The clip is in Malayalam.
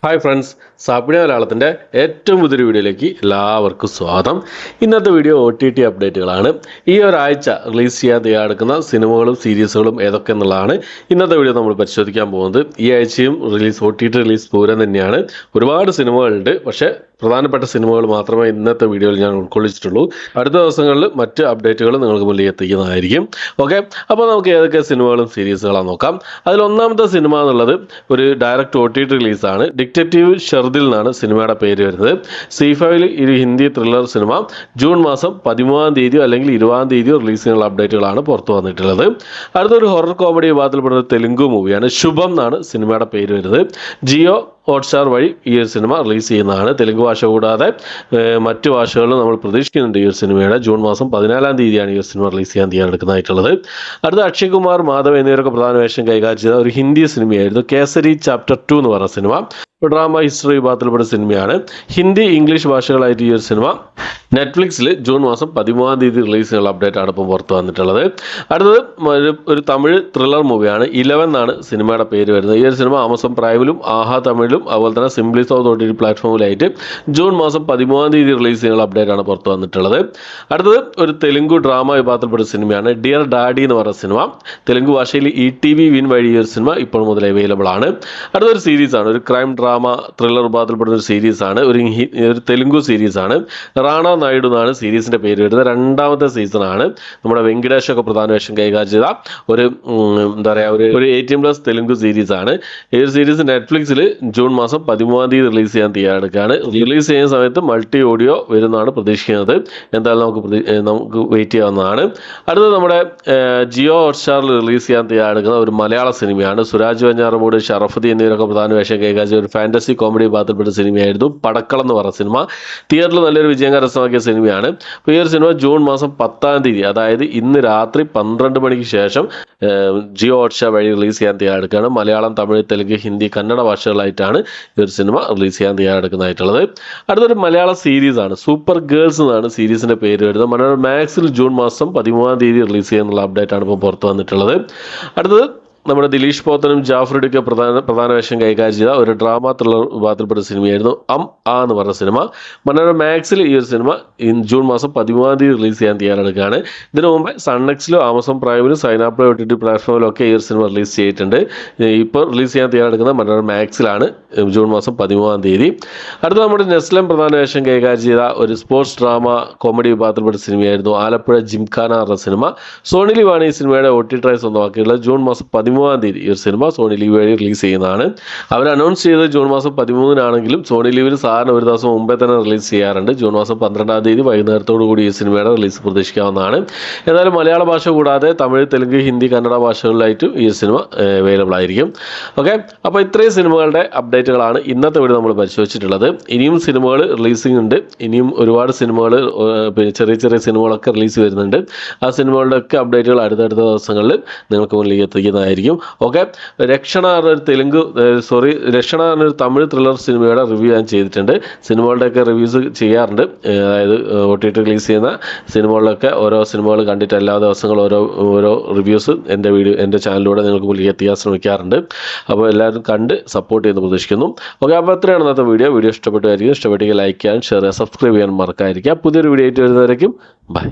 ഹായ് ഫ്രണ്ട്സ്, സാപ്പിടി മലയാളത്തിൻ്റെ ഏറ്റവും പുതിയൊരു വീഡിയോയിലേക്ക് എല്ലാവർക്കും സ്വാഗതം. ഇന്നത്തെ വീഡിയോ OTT അപ്ഡേറ്റുകളാണ്. ഈ ഒരാഴ്ച റിലീസ് ചെയ്യാൻ തയ്യാറെടുക്കുന്ന സിനിമകളും സീരീസുകളും ഏതൊക്കെ എന്നുള്ളതാണ് ഇന്നത്തെ വീഡിയോ നമ്മൾ പരിശോധിക്കാൻ പോകുന്നത്. ഈ ആഴ്ചയും OTT റിലീസ് പൂരം തന്നെയാണ്. ഒരുപാട് സിനിമകളുണ്ട്, പക്ഷേ പ്രധാനപ്പെട്ട സിനിമകൾ മാത്രമേ ഇന്നത്തെ വീഡിയോയിൽ ഞാൻ ഉൾക്കൊള്ളിച്ചിട്ടുള്ളൂ. അടുത്ത ദിവസങ്ങളിൽ മറ്റ് അപ്ഡേറ്റുകൾ നിങ്ങൾക്ക് മുന്നിൽ എത്തിക്കുന്നതായിരിക്കും. ഓക്കെ, അപ്പോൾ നമുക്ക് ഏതൊക്കെ സിനിമകളും സീരീസുകളാണ് നോക്കാം. അതിൽ ഒന്നാമത്തെ സിനിമ എന്നുള്ളത് ഒരു ഡയറക്റ്റ് OTT റിലീസാണ്. ഡിറ്റക്റ്റീവ് ഷെർദിൽ എന്നാണ് സിനിമയുടെ പേര് വരുന്നത്. C5 ഒരു ഹിന്ദി ത്രില്ലർ സിനിമ ജൂൺ മാസം 13-ാം തീയതിയോ അല്ലെങ്കിൽ 20-ാം തീയതിയോ റിലീസ് ചെയ്യാനുള്ള അപ്ഡേറ്റുകളാണ് പുറത്തു വന്നിട്ടുള്ളത്. അടുത്തൊരു ഹൊറർ കോമഡി വിഭാഗത്തിൽപ്പെടുന്ന തെലുങ്ക് മൂവിയാണ്. ശുഭം എന്നാണ് സിനിമയുടെ പേര് വരുന്നത്. ജിയോ ഹോട്ട്സ്റ്റാർ വഴി ഈ ഒരു സിനിമ റിലീസ് ചെയ്യുന്നതാണ്. തെലുങ്ക് ഭാഷ കൂടാതെ മറ്റു ഭാഷകളിലും നമ്മൾ പ്രതീക്ഷിക്കുന്നുണ്ട് ഈ ഒരു സിനിമയുടെ. ജൂൺ മാസം 14-ാം തീയതിയാണ് ഈ ഒരു സിനിമ റിലീസ് ചെയ്യാൻ തയ്യാറെടുക്കുന്നതായിട്ടുള്ളത്. അടുത്ത അക്ഷയ് കുമാർ, മാധവ് എന്നിവരൊക്കെ പ്രധാന വേഷം കൈകാര്യം ചെയ്ത ഒരു ഹിന്ദി സിനിമയായിരുന്നു കേസരി ചാപ്റ്റർ 2 എന്ന് പറഞ്ഞ സിനിമ. ഡ്രാമ ഹിസ്റ്ററി വിഭാഗത്തിൽപ്പെട്ട സിനിമയാണ്. ഹിന്ദി ഇംഗ്ലീഷ് ഭാഷകളായിട്ട് ഈ ഒരു സിനിമ നെറ്റ്ഫ്ലിക്സിൽ ജൂൺ മാസം 13-ാം തീയതി റിലീസ് ചെയ്യാനുള്ള അപ്ഡേറ്റ് ആണ് ഇപ്പോൾ പുറത്തു വന്നിട്ടുള്ളത്. അടുത്തത് ഒരു തമിഴ് ത്രില്ലർ മൂവിയാണ്. 11 എന്നാണ് സിനിമയുടെ പേര് വരുന്നത്. ഈ ഒരു സിനിമ ആമസോൺ പ്രൈമിലും ആഹാ തമിഴിലും അതുപോലെ തന്നെ സിംപ്ലി സൗത്ത് OTT പ്ലാറ്റ്ഫോമിലായിട്ട് ജൂൺ മാസം 13-ാം തീയതി റിലീസ് ചെയ്യാനുള്ള അപ്ഡേറ്റ് ആണ് പുറത്തു വന്നിട്ടുള്ളത്. അടുത്തത് ഒരു തെലുങ്ക് ഡ്രാമ വിഭാഗത്തിൽപ്പെട്ട സിനിമയാണ്. ഡിയർ ഡാഡി എന്ന് പറയുന്ന സിനിമ. തെലുങ്ക് ഭാഷയിൽ ETV വിൻ വഴി ഈ ഒരു സിനിമ ഇപ്പോൾ മുതൽ അവൈലബിൾ ആണ്. അടുത്തൊരു സീരീസാണ്, ഒരു ക്രൈം ഡ്രാമ ത്രില്ലർ വിഭാഗത്തിൽപ്പെടുന്ന ഒരു സീരീസാണ്. ഒരു തെലുങ്കു സീരീസാണ്. റാണ നായിഡു എന്നാണ് സീരീസിന്റെ പേര് വരുന്നത്. 2ാമത്തെ സീസണാണ്. നമ്മുടെ വെങ്കിടേഷൊക്കെ പ്രധാന വേഷം കൈകാര്യം ചെയ്ത ഒരു എന്താ പറയുക ഒരു 18+ തെലുങ്ക് സീരീസാണ്. ഈ ഒരു സീരീസ് നെറ്റ്ഫ്ലിക്സിൽ ജൂൺ മാസം 13-ാം തീയതി റിലീസ് ചെയ്യാൻ തയ്യാറെടുക്കുകയാണ്. റിലീസ് ചെയ്യുന്ന സമയത്ത് മൾട്ടി ഓഡിയോ വരുന്നതാണ് പ്രതീക്ഷിക്കുന്നത്. എന്തായാലും നമുക്ക് വെയിറ്റ് ചെയ്യാവുന്നതാണ്. അടുത്തത് നമ്മുടെ ജിയോ ഹോട്ട്സ്റ്റാറിൽ റിലീസ് ചെയ്യാൻ തയ്യാറെടുക്കുന്ന ഒരു മലയാള സിനിമയാണ്. സുരാജ് വെഞ്ഞാറമൂട്, ഷറഫുദ്ദീൻ എന്നിവരൊക്കെ പ്രധാന വേഷം കൈകാര്യം ചെയ്ത ഒരു ഫാന്റസി കോമഡി വിഭാഗത്തിൽപ്പെട്ട സിനിമയായിരുന്നു പടക്കളം എന്ന് പറഞ്ഞ സിനിമ. തിയേറ്ററിൽ നല്ലൊരു വിജയം കരസ്ഥമാക്കിയ സിനിമയാണ്. അപ്പോൾ ഈ ഒരു സിനിമ ജൂൺ മാസം 10-ാം തീയതി, അതായത് ഇന്ന് രാത്രി 12 മണിക്ക് ശേഷം ജിയോ ഹോട്ട്സ്റ്റാർ വഴി റിലീസ് ചെയ്യാൻ തയ്യാറെടുക്കുകയാണ്. മലയാളം, തമിഴ്, തെലുങ്ക്, ഹിന്ദി, കന്നഡ ഭാഷകളായിട്ടാണ് ഈ ഒരു സിനിമ റിലീസ് ചെയ്യാൻ തയ്യാറെടുക്കുന്നതായിട്ടുള്ളത്. അടുത്തൊരു മലയാള സീരീസാണ്. സൂപ്പർ ഗേൾസ് എന്നാണ് സീരീസിന്റെ പേര് വരുന്നത്. മനോരമ മാക്സിൽ ജൂൺ മാസം 13-ാം തീയതി റിലീസ് ചെയ്യാനുള്ള അപ്ഡേറ്റ് ആണ് ഇപ്പോൾ പുറത്തു വന്നിട്ടുള്ളത്. അടുത്തത് നമ്മുടെ ദിലീഷ് പോത്തനും ജാഫറുടെയൊക്കെ പ്രധാന വേഷം കൈകാര്യം ചെയ്ത ഒരു ഡ്രാമ ത്രില്ലർ വിഭാഗത്തിൽപ്പെട്ട സിനിമയായിരുന്നു എന്ന് പറഞ്ഞ സിനിമ. മനോരമ മാക്സിൽ ഈ ഒരു സിനിമ ജൂൺ മാസം 13-ാം തീയതി റിലീസ് ചെയ്യാൻ തയ്യാറെടുക്കുകയാണ്. ഇതിനു മുമ്പ് സൺനെക്സിലും ആമസോൺ പ്രൈമിലും സൈനാപ്ലേ OTT പ്ലാറ്റ്ഫോമിലും ഒക്കെ ഈ ഒരു സിനിമ റിലീസ് ചെയ്തിട്ടുണ്ട്. ഇപ്പോൾ റിലീസ് ചെയ്യാൻ തയ്യാറെടുക്കുന്ന മനോരമ മാക്സിലാണ് ജൂൺ മാസം 13-ാം തീയതി. അടുത്ത നമ്മുടെ നെസ്ലം പ്രധാന വേഷം കൈകാര്യം ചെയ്ത ഒരു സ്പോർട്സ് ഡ്രാമ കോമഡി വിഭാഗത്തിൽപ്പെട്ട സിനിമയായിരുന്നു ആലപ്പുഴ ജിംഖാന എന്ന സിനിമ. സോണി ലിവാണ് ഈ സിനിമയുടെ OTT സ്വന്തമാക്കിയിട്ടുള്ളത്. ജൂൺ മാസം 13-ാം തീയതി ഈ ഒരു സിനിമ സോണി ലീവ് വഴി റിലീസ് ചെയ്യുന്നതാണ്. അവർ അനൗൺസ് ചെയ്തത് ജൂൺ മാസം 13-നാണെങ്കിലും സോണി ലീവിൽ സാധാരണ ഒരു ദിവസം മുമ്പേ തന്നെ റിലീസ് ചെയ്യാറുണ്ട്. ജൂൺ മാസം 12-ാം തീയതി വൈകുന്നേരത്തോടു കൂടി ഈ സിനിമയുടെ റിലീസ് പ്രതീക്ഷിക്കാവുന്നതാണ്. ഏതായാലും മലയാള ഭാഷ കൂടാതെ തമിഴ്, തെലുങ്ക്, ഹിന്ദി, കന്നഡ ഭാഷകളിലായിട്ടും ഈ സിനിമ അവൈലബിൾ ആയിരിക്കും. ഓക്കെ, അപ്പോൾ ഇത്രയും സിനിമകളുടെ അപ്ഡേറ്റുകളാണ് ഇന്നത്തെ വീഡിയോ നമ്മൾ പരിശോധിച്ചിട്ടുള്ളത്. ഇനിയും സിനിമകൾ റിലീസിംഗ് ഉണ്ട്. ഇനിയും ഒരുപാട് സിനിമകൾ, ചെറിയ ചെറിയ സിനിമകളൊക്കെ റിലീസ് വരുന്നുണ്ട്. ആ സിനിമകളുടെ ഒക്കെ അപ്ഡേറ്റുകൾ അടുത്തടുത്ത ദിവസങ്ങളിൽ നിങ്ങൾക്ക് മുന്നിലേക്ക് എത്തിക്കുന്നതായിരിക്കും. ഓക്കെ, രക്ഷണ എന്നൊരു തമിഴ് ത്രില്ലർ സിനിമയുടെ റിവ്യൂ ഞാൻ ചെയ്തിട്ടുണ്ട്. സിനിമകളുടെയൊക്കെ റിവ്യൂസ് ചെയ്യാറുണ്ട്. അതായത് OTT റിലീസ് ചെയ്യുന്ന സിനിമകളിലൊക്കെ ഓരോ സിനിമകൾ കണ്ടിട്ട് എല്ലാ ദിവസങ്ങളും ഓരോ റിവ്യൂസ് എൻ്റെ ചാനലിലൂടെ നിങ്ങൾക്ക് മുന്നിലേക്ക് എത്തിക്കാൻ ശ്രമിക്കാറുണ്ട്. അപ്പോൾ എല്ലാവരും കണ്ട് സപ്പോർട്ട് ചെയ്യുന്ന പ്രതീക്ഷിക്കുന്നു. ഓക്കെ, അപ്പോൾ അത്രയാണ് ഇന്നത്തെ വീഡിയോ ഇഷ്ടപ്പെട്ടുമായിരിക്കും. ഇഷ്ടപ്പെട്ടെങ്കിൽ ലൈക്ക് ചെയ്യാൻ, ഷെയർ ചെയ്യാൻ, സബ്സ്ക്രൈബ് ചെയ്യാൻ മറക്കാതിരിക്കുക. പുതിയൊരു വീഡിയോ ആയിട്ട് വരുന്നവരേക്കും ബൈ.